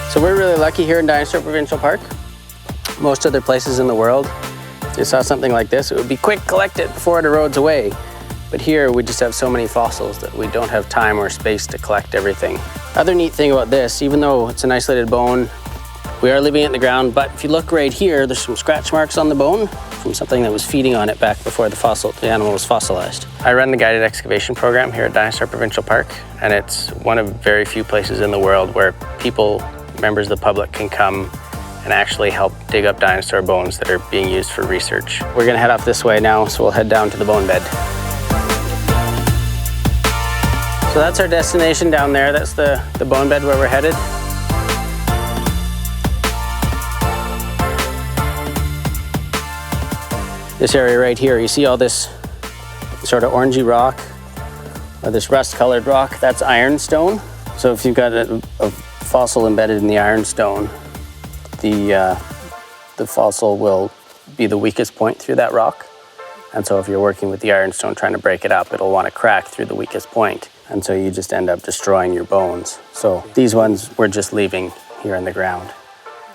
So we're really lucky here in Dinosaur Provincial Park. Most other places in the world, if you saw something like this, it would be quick, collect it before it erodes away. But here we just have so many fossils that we don't have time or space to collect everything. Other neat thing about this, even though it's an isolated bone, we are leaving it in the ground, but if you look right here, there's some scratch marks on the bone from something that was feeding on it back before the animal was fossilized. I run the guided excavation program here at Dinosaur Provincial Park, and it's one of very few places in the world where people, members of the public, can come and actually help dig up dinosaur bones that are being used for research. We're gonna head off this way now, so we'll head down to the bone bed. So that's our destination down there. That's the bone bed where we're headed. This area right here, you see all this sort of orangey rock, or this rust-colored rock, that's ironstone. So if you've got a fossil embedded in the ironstone, the fossil will be the weakest point through that rock. And so if you're working with the ironstone trying to break it up, it'll want to crack through the weakest point. And so you just end up destroying your bones. So these ones we're just leaving here in the ground.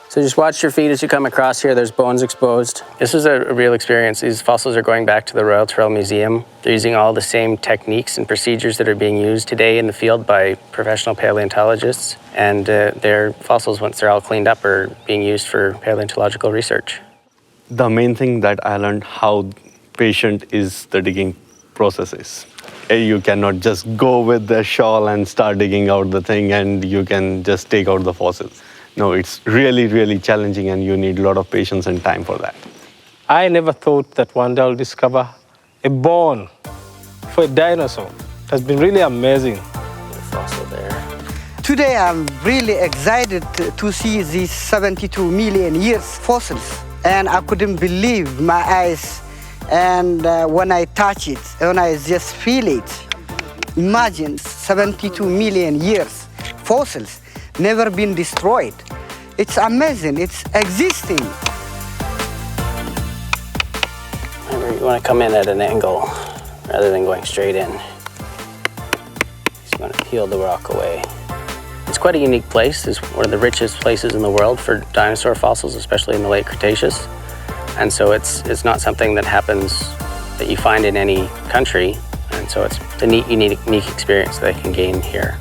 So just watch your feet as you come across here. There's bones exposed. This is a real experience. These fossils are going back to the Royal Trail Museum. They're using all the same techniques and procedures that are being used today in the field by professional paleontologists. And their fossils, once they're all cleaned up, are being used for paleontological research. The main thing that I learned how patient is the digging process is. You cannot just go with the shawl and start digging out the thing and you can just take out the fossils. No, it's really, really challenging and you need a lot of patience and time for that. I never thought that one day I'll discover a bone for a dinosaur. It has been really amazing. The fossil there. Today I'm really excited to see these 72 million years fossils. And I couldn't believe my eyes. And when I touch it, when I just feel it, imagine 72 million years fossils, never been destroyed. It's amazing, it's existing. Remember, you want to come in at an angle rather than going straight in. Just want to peel the rock away. It's quite a unique place. It's one of the richest places in the world for dinosaur fossils, especially in the late Cretaceous. And so it's not something that happens that you find in any country. And so it's a neat, unique experience that I can gain here.